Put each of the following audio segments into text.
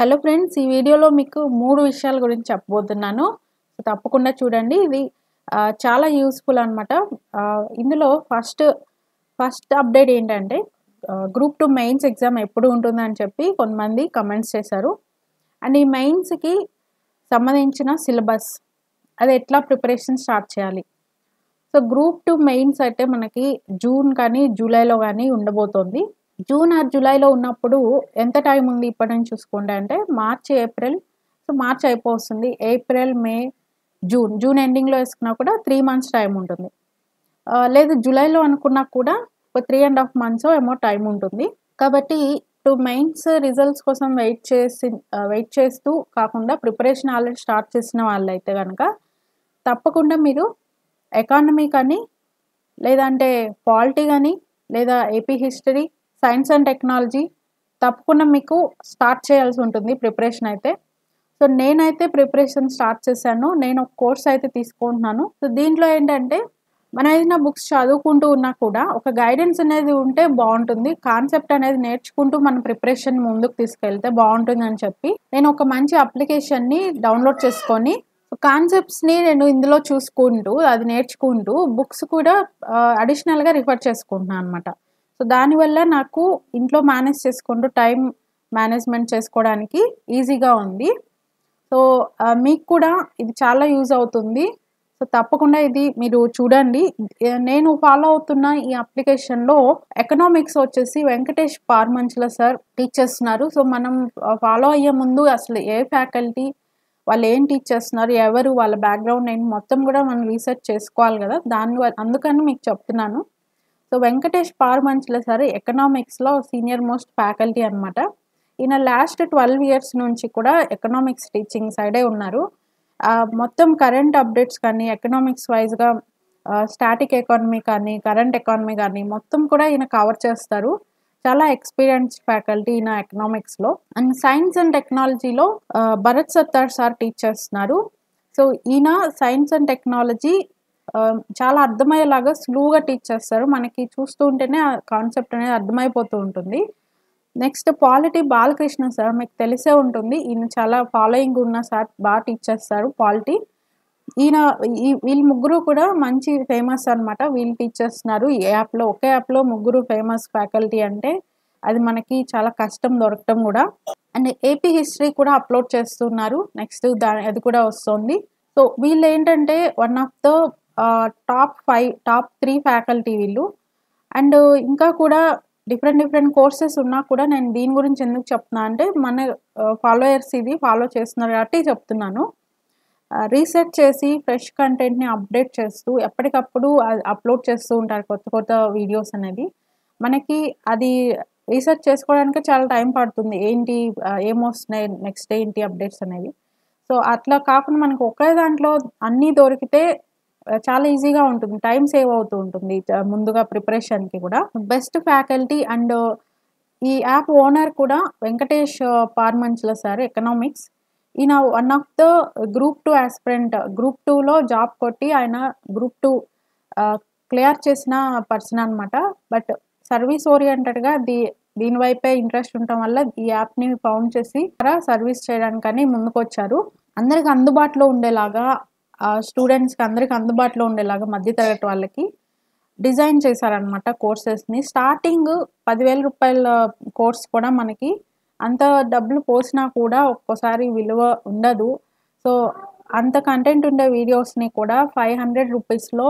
Hello friends, ఈ వీడియోలో మీకు 3 విషయాల గురించి చెప్పబోతున్నాను. తప్పకుండా చూడండి. ఇది చాలా యూజ్‌ఫుల్ అనమాట. ఇందులో ఫస్ట్ అప్డేట్ ఏంటంటే గ్రూప్ 2 మెయిన్స్ ఎగ్జామ్ ఎప్పుడు ఉంటుందని చెప్పి కొంతమంది కమెంట్స్ చేశారు. అండ్ ఈ మెయిన్స్‌కి సంబంధించిన సిలబస్ అది ఎట్లా ప్రిపరేషన్ స్టార్ట్ చేయాలి. సో గ్రూప్ 2 మెయిన్స్ అయితే మనకి జూన్ కానీ, జూలైలో గానీ ఉండబోతోంది. జూన్ ఆర్ జూలైలో ఉన్నప్పుడు ఎంత టైం ఉంది ఇప్పటి నుంచి చూసుకుంటే అంటే మార్చ్, ఏప్రిల్. సో మార్చ్ అయిపోతుంది. ఏప్రిల్, మే, జూన్ ఎండింగ్‌లో వేసుకున్నా కూడా 3 మంత్స్ టైం ఉంటుంది. లేదు జూలైలో అనుకున్నా కూడా ఒక 3½ మంత్సో ఏమో టైం ఉంటుంది. కాబట్టి మెయిన్స్ రిజల్ట్స్ కోసం వెయిట్ చేస్తూ కాకుండా ప్రిపరేషన్ ఆల్రెడీ స్టార్ట్ చేసిన వాళ్ళైతే గనక తప్పకుండా మీరు ఎకానమీ కానీ, లేదంటే పాలిటీ కానీ, లేదా AP history, science and technology తప్పకుండా మీకు స్టార్ట్ చేయాల్సి ఉంటుంది ప్రిపరేషన్ అయితే. సో నేనైతే ప్రిపరేషన్ స్టార్ట్ చేశాను. నేను ఒక కోర్స్ అయితే తీసుకుంటున్నాను. సో దీంట్లో ఏంటంటే మనం ఏదైనా బుక్స్ చదువుకుంటూ ఉన్నా కూడా ఒక గైడెన్స్ అనేది ఉంటే బాగుంటుంది. కాన్సెప్ట్ అనేది నేర్చుకుంటూ మన ప్రిపరేషన్ ముందుకు తీసుకెళ్తే బాగుంటుందని చెప్పి నేను ఒక మంచి అప్లికేషన్ని డౌన్లోడ్ చేసుకొని కాన్సెప్ట్స్ని నేను ఇందులో చూసుకుంటూ అది నేర్చుకుంటూ బుక్స్ కూడా అడిషనల్గా రిఫర్ చేసుకుంటున్నాను అనమాట. సో దానివల్ల నాకు ఇంట్లో మేనేజ్ చేసుకుంటూ టైం మేనేజ్మెంట్ చేసుకోవడానికి ఈజీగా ఉంది. సో మీకు కూడా ఇది చాలా యూజ్ అవుతుంది. సో తప్పకుండా ఇది మీరు చూడండి. నేను ఫాలో అవుతున్న ఈ అప్లికేషన్లో ఎకనామిక్స్ వచ్చేసి వెంకటేష్ పార్మంచుల సార్ టీచ్ చేస్తున్నారు. సో మనం ఫాలో అయ్యే ముందు అసలు ఏ ఫ్యాకల్టీ, వాళ్ళు ఏం టీచ్ చేస్తున్నారు, ఎవరు, వాళ్ళ బ్యాక్గ్రౌండ్ ఏంటి మొత్తం కూడా మనం రీసెర్చ్ చేసుకోవాలి కదా. అందుకని మీకు చెప్తున్నాను. సో వెంకటేష్ పార్మంచుల సార్ ఎకనామిక్స్లో సీనియర్ మోస్ట్ ఫ్యాకల్టీ అనమాట. ఈయన లాస్ట్ 12 ఇయర్స్ నుంచి కూడా ఎకనామిక్స్ టీచింగ్ సైడే ఉన్నారు. మొత్తం కరెంట్ అప్డేట్స్ కానీ, ఎకనామిక్స్ వైజ్గా స్టాటిక్ ఎకానమీ కానీ, కరెంట్ ఎకానమీ కానీ మొత్తం కూడా ఈయన కవర్ చేస్తారు. చాలా ఎక్స్పీరియన్స్డ్ ఫ్యాకల్టీ ఈయన ఎకనామిక్స్లో. అండ్ సైన్స్ అండ్ టెక్నాలజీలో భరత్ సత్తార్ సార్ టీచ్ చేస్తున్నారు. సో ఈయన సైన్స్ అండ్ టెక్నాలజీ చాలా అర్థమయ్యేలాగా స్లోగా టీచ్ చేస్తారు. మనకి చూస్తూ ఉంటేనే ఆ కాన్సెప్ట్ అనేది అర్థమైపోతూ ఉంటుంది. నెక్స్ట్ పాలిటీ బాలకృష్ణ సార్, మీకు తెలిసే ఉంటుంది. ఈయన చాలా ఫాలోయింగ్ ఉన్న సార్, బాగా టీచ్ చేస్తారు పాలిటీ. వీళ్ళు ముగ్గురు కూడా మంచి ఫేమస్ అనమాట. వీళ్ళు టీచ్ చేస్తున్నారు ఈ యాప్లో. ఒకే యాప్లో ముగ్గురు ఫేమస్ ఫ్యాకల్టీ అంటే అది మనకి చాలా కష్టం దొరకటం కూడా. అండ్ ఏపీ హిస్టరీ కూడా అప్లోడ్ చేస్తున్నారు. నెక్స్ట్ అది కూడా వస్తుంది. సో వీళ్ళు ఏంటంటే one of the top 3 faculty వీళ్ళు. అండ్ ఇంకా కూడా డిఫరెంట్ కోర్సెస్ ఉన్నా కూడా నేను దీని గురించి ఎందుకు చెప్తున్నా అంటే మన ఫాలోయర్స్ ఇది ఫాలో చేస్తున్నారు కాబట్టి చెప్తున్నాను. రీసెర్చ్ చేసి ఫ్రెష్ కంటెంట్ని అప్డేట్ చేస్తూ ఎప్పటికప్పుడు అప్లోడ్ చేస్తూ ఉంటారు కొత్త వీడియోస్ అనేది. మనకి అది రీసెర్చ్ చేసుకోవడానికి చాలా టైం పడుతుంది. ఏమొస్తున్నాయి, నెక్స్ట్ ఏంటి అప్డేట్స్ అనేవి. సో అట్లా కాకుండా మనకు ఒకే దాంట్లో అన్నీ దొరికితే చాలా ఈజీగా ఉంటుంది. టైం సేవ్ అవుతూ ఉంటుంది ముందుగా ప్రిపరేషన్కి కూడా. బెస్ట్ ఫ్యాకల్టీ అండ్ ఈ యాప్ ఓనర్ కూడా వెంకటేష్ పార్మంచుల సార్ ఎకనామిక్స్. ఈయన one of the group 2 aspirant. Group 2లో జాబ్ కొట్టి ఆయన గ్రూప్ 2 క్లియర్ చేసిన పర్సన్ అనమాట. బట్ సర్వీస్ ఓరియంటెడ్గా దీని వైపే ఇంట్రెస్ట్ ఉండటం వల్ల ఈ యాప్ని ఫౌండ్ చేసి సర్వీస్ చేయడానికని ముందుకు వచ్చారు. అందరికి అందుబాటులో ఉండేలాగా, స్టూడెంట్స్కి అందరికి అందుబాటులో ఉండేలాగా మధ్యతరగతి వాళ్ళకి డిజైన్ చేశారనమాట కోర్సెస్ని. స్టార్టింగ్ 10,000 రూపాయల కోర్స్ కూడా మనకి అంత డబ్బులు పోసినా కూడా ఒక్కోసారి విలువ ఉండదు. సో అంత కంటెంట్ ఉండే వీడియోస్ని కూడా 500 రూపీస్లో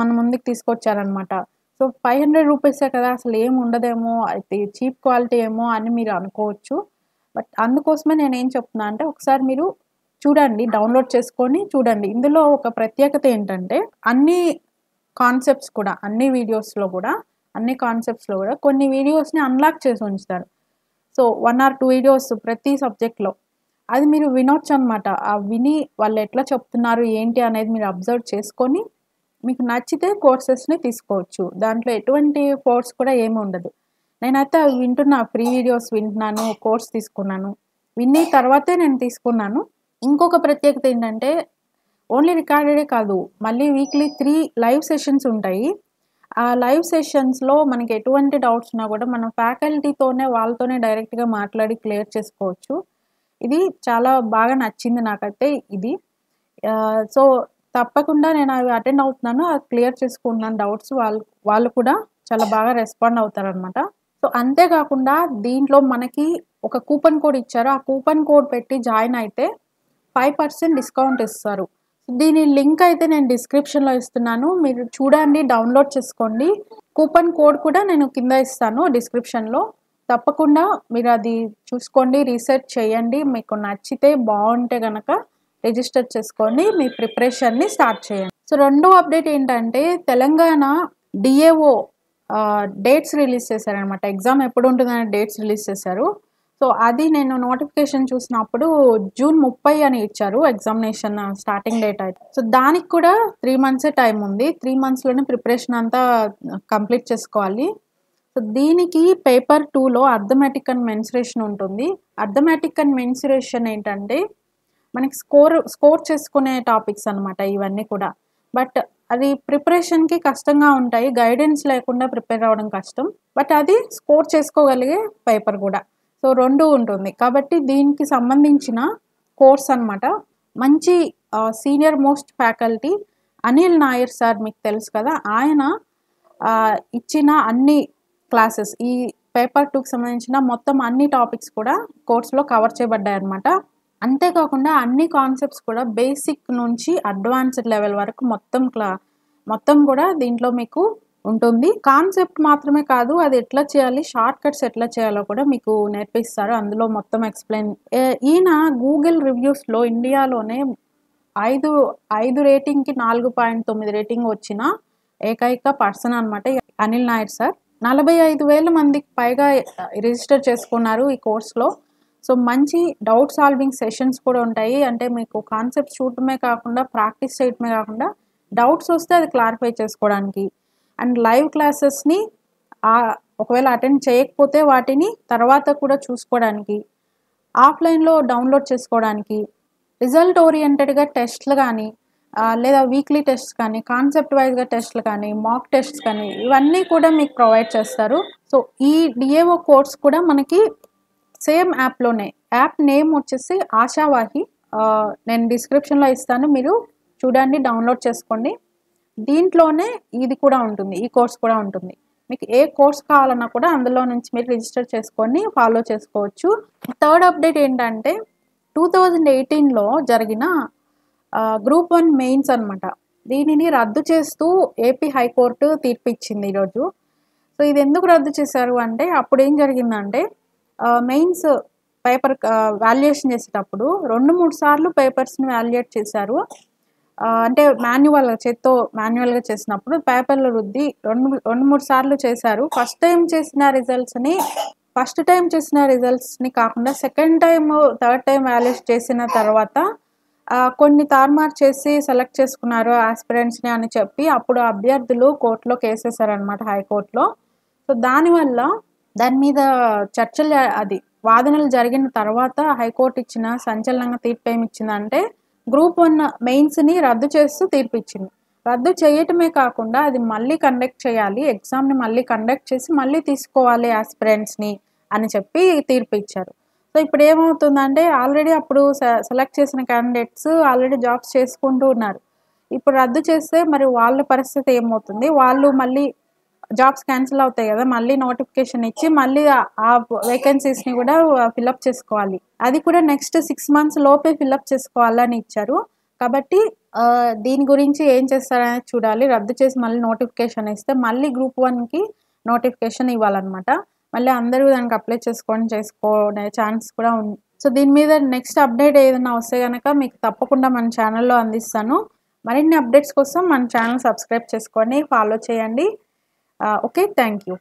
మన ముందుకు తీసుకొచ్చారనమాట. సో 500 రూపీసే కదా, అసలు ఏం ఉండదేమో, అయితే చీప్ క్వాలిటీ ఏమో అని మీరు అనుకోవచ్చు. బట్ అందుకోసమే నేనేం చెప్తున్నా అంటే ఒకసారి మీరు చూడండి, డౌన్లోడ్ చేసుకొని చూడండి. ఇందులో ఒక ప్రత్యేకత ఏంటంటే అన్ని కాన్సెప్ట్స్లో కూడా కొన్ని వీడియోస్ని అన్లాక్ చేసి ఉంచుతారు. సో 1 or 2 వీడియోస్ ప్రతి సబ్జెక్ట్లో అది మీరు వినొచ్చు అనమాట. విని వాళ్ళు ఎట్లా చెప్తున్నారు ఏంటి అనేది మీరు అబ్జర్వ్ చేసుకొని మీకు నచ్చితే కోర్సెస్ని తీసుకోవచ్చు. దాంట్లో ఎటువంటి ఫోర్స్ కూడా ఏమి ఉండదు. నేనైతే అవి వింటున్నా, ఫ్రీ వీడియోస్ వింటున్నాను, కోర్స్ తీసుకున్నాను. విన్న తర్వాతే నేను తీసుకున్నాను. ఇంకొక ప్రత్యేకత ఏంటంటే ఓన్లీ రికార్డెడే కాదు, మళ్ళీ వీక్లీ 3 లైవ్ సెషన్స్ ఉంటాయి. ఆ లైవ్ సెషన్స్‌లో మనకి ఎటువంటి డౌట్స్ ఉన్నా కూడా మనం ఫ్యాకల్టీతోనే వాళ్ళతోనే డైరెక్ట్‌గా మాట్లాడి క్లియర్ చేసుకోవచ్చు. ఇది చాలా బాగా నచ్చింది నాకైతే ఇది. సో, తప్పకుండా నేను అవి అటెండ్ అవుతున్నాను. అది క్లియర్ చేసుకుంటున్నాను డౌట్స్. వాళ్ళు కూడా చాలా బాగా రెస్పాండ్ అవుతారనమాట. సో, అంతే కాకుండా దీంట్లో మనకి ఒక కూపన్ కోడ్ ఇచ్చారు. ఆ కూపన్ కోడ్ పెట్టి జాయిన్ అయితే 5% డిస్కౌంట్ ఇస్తారు. దీని లింక్ అయితే నేను డిస్క్రిప్షన్‌లో ఇస్తున్నాను. మీరు చూడండి, డౌన్‌లోడ్ చేసుకోండి. కూపన్ కోడ్ కూడా నేను కింద ఇస్తాను డిస్క్రిప్షన్‌లో. తప్పకుండా మీరు అది చూసుకోండి, రీసెర్చ్ చేయండి. మీకు నచ్చితే బావుంటే గనక రిజిస్టర్ చేసుకోండి. మీ ప్రిపరేషన్‌ని స్టార్ట్ చేయండి. సో, రెండో అప్డేట్ ఏంటంటే తెలంగాణ డిఏఓ డేట్స్ రిలీజ్ చేశారనమాట. ఎగ్జామ్ ఎప్పుడు ఉంటుందనే డేట్స్ రిలీజ్ చేశారు. సో, అది నేను నోటిఫికేషన్ చూసినప్పుడు జూన్ 30 అని ఇచ్చారు ఎగ్జామినేషన్ స్టార్టింగ్ డేట్ అయితే. సో, దానికి కూడా 3 మంత్సే టైం ఉంది. 3 మంత్స్‌లోనే ప్రిపరేషన్ అంతా కంప్లీట్ చేసుకోవాలి. సో, దీనికి పేపర్ 2లో అర్థమెటిక్ అండ్ మెన్సురేషన్ ఉంటుంది. అర్థమెటిక్ అండ్ మెన్సురేషన్ ఏంటంటే మనకి స్కోర్ చేసుకునే టాపిక్స్ అనమాట ఇవన్నీ కూడా. బట్ అది ప్రిపరేషన్‌కి కష్టంగా ఉంటాయి. గైడెన్స్ లేకుండా ప్రిపేర్ అవ్వడం కష్టం. బట్ అది స్కోర్ చేసుకోగలిగే పేపర్ కూడా. సో, 2 ఉంటుంది. కాబట్టి దీనికి సంబంధించిన కోర్స్ అనమాట. మంచి senior most faculty Anil Nair sir మీకు తెలుసు కదా! ఆయన ఇచ్చిన అన్ని క్లాసెస్ ఈ పేపర్ 2కి సంబంధించిన మొత్తం అన్ని టాపిక్స్ కూడా కోర్స్‌లో కవర్ చేయబడ్డాయన్నమాట. అంతేకాకుండా అన్ని కాన్సెప్ట్స్ కూడా బేసిక్ నుంచి అడ్వాన్స్డ్ లెవెల్ వరకు మొత్తం కూడా దీంట్లో మీకు ఉంటుంది. కాన్సెప్ట్ మాత్రమే కాదు, అది ఎట్లా చేయాలి, షార్ట్ కట్స్ ఎట్లా చేయాలో కూడా మీకు నేర్పిస్తారు. అందులో మొత్తం ఎక్స్‌ప్లెయిన్ ఈయన గూగుల్ రివ్యూస్‌లో ఇండియాలోనే 5 రేటింగ్‌కి 4.9 రేటింగ్ వచ్చిన ఏకైక పర్సన్ అనమాట అనిల్ నాయర్ సార్. 45,000 మందికి పైగా రిజిస్టర్ చేసుకున్నారు ఈ కోర్స్‌లో. సో, మంచి డౌట్ సాల్వింగ్ సెషన్స్ కూడా ఉంటాయి. అంటే మీకు కాన్సెప్ట్స్ చూడటమే కాకుండా, ప్రాక్టీస్ చేయటమే కాకుండా, డౌట్స్ వస్తే అది క్లారిఫై చేసుకోవడానికి అండ్ లైవ్ క్లాసెస్‌ని ఒకవేళ అటెండ్ చేయకపోతే వాటిని తర్వాత కూడా చూసుకోవడానికి, ఆఫ్‌లైన్‌లో డౌన్‌లోడ్ చేసుకోవడానికి, రిజల్ట్ ఓరియెంటెడ్‌గా టెస్ట్‌లు కానీ లేదా వీక్లీ టెస్ట్స్ కానీ, కాన్సెప్ట్ వైజ్‌గా టెస్ట్‌లు కానీ, మాక్ టెస్ట్స్ కానీ ఇవన్నీ కూడా మీకు ప్రొవైడ్ చేస్తారు. సో, ఈ డిఏఓ కోర్స్ కూడా మనకి సేమ్ యాప్‌లోనే. యాప్ నేమ్ వచ్చేసి ఆశావాహి. నేను డిస్క్రిప్షన్‌లో ఇస్తాను. మీరు చూడండి, డౌన్‌లోడ్ చేసుకోండి. దీంట్లోనే ఇది కూడా ఉంటుంది. ఈ కోర్స్ కూడా ఉంటుంది. మీకు ఏ కోర్స్ కావాలన్నా కూడా అందులో నుంచి మీరు రిజిస్టర్ చేసుకొని ఫాలో చేసుకోవచ్చు. థర్డ్ అప్డేట్ ఏంటంటే 2018లో జరిగిన గ్రూప్ 1 మెయిన్స్ అనమాట. దీనిని రద్దు చేస్తూ ఏపీ హైకోర్టు తీర్పిచ్చింది ఈరోజు. సో, ఇది ఎందుకు రద్దు చేశారు అంటే అప్పుడు ఏం జరిగిందంటే మెయిన్స్ పేపర్ వాల్యుయేషన్ చేసేటప్పుడు 2-3 సార్లు పేపర్స్‌ని వాల్యుయేట్ చేశారు. అంటే చేత్తో మాన్యువల్‌గా చేసినప్పుడు పేపర్‌లో రుద్ది 2-3 సార్లు చేశారు. ఫస్ట్ టైం చేసిన రిజల్ట్స్‌ని కాకుండా second time, third time valuate చేసిన తర్వాత కొన్ని తారుమారు చేసి సెలెక్ట్ చేసుకున్నారు ఆస్పిరెంట్స్‌ని అని చెప్పి అప్పుడు అభ్యర్థులు కోర్టులో కేసేశారనమాట, హైకోర్టులో. సో, దాని మీద వాదనలు జరిగిన తర్వాత హైకోర్టు ఇచ్చిన సంచలనంగా తీర్పు ఏమిచ్చిందంటే గ్రూప్ 1 మెయిన్స్‌ని రద్దు చేస్తూ తీర్పిచ్చింది. రద్దు చేయటమే కాకుండా అది మళ్ళీ కండక్ట్ చేయాలి. ఎగ్జామ్‌ని మళ్ళీ కండక్ట్ చేసి మళ్ళీ తీసుకోవాలి ఆస్పిరెంట్స్‌ని అని చెప్పి తీర్పు ఇచ్చారు. సో, ఇప్పుడు ఏమవుతుందంటే ఆల్రెడీ అప్పుడు సెలెక్ట్ చేసిన క్యాండిడేట్స్ ఆల్రెడీ జాబ్స్ చేసుకుంటూ ఉన్నారు. ఇప్పుడు రద్దు చేస్తే మరి వాళ్ళ పరిస్థితి ఏమవుతుంది? వాళ్ళు మళ్ళీ జాబ్స్ క్యాన్సిల్ అవుతాయి కదా! మళ్ళీ నోటిఫికేషన్ ఇచ్చి మళ్ళీ ఆ వేకెన్సీస్‌ని కూడా ఫిలప్ చేసుకోవాలి. అది కూడా నెక్స్ట్ 6 మంత్స్ లోపే ఫిలప్ చేసుకోవాలని ఇచ్చారు. కాబట్టి దీని గురించి ఏం చేస్తారనేది చూడాలి. రద్దు చేసి మళ్ళీ నోటిఫికేషన్ ఇస్తే మళ్ళీ గ్రూప్ 1కి నోటిఫికేషన్ ఇవ్వాలన్నమాట. మళ్ళీ అందరూ దానికి అప్లై చేసుకునే ఛాన్స్ కూడా ఉంది. సో, దీని మీద నెక్స్ట్ అప్డేట్ ఏదైనా వస్తే గనక మీకు తప్పకుండా మన ఛానల్‌లో అందిస్తాను. మరిన్ని అప్డేట్స్ కోసం మన ఛానల్ సబ్స్క్రైబ్ చేసుకోండి, ఫాలో చేయండి. ఓకే. Thank you.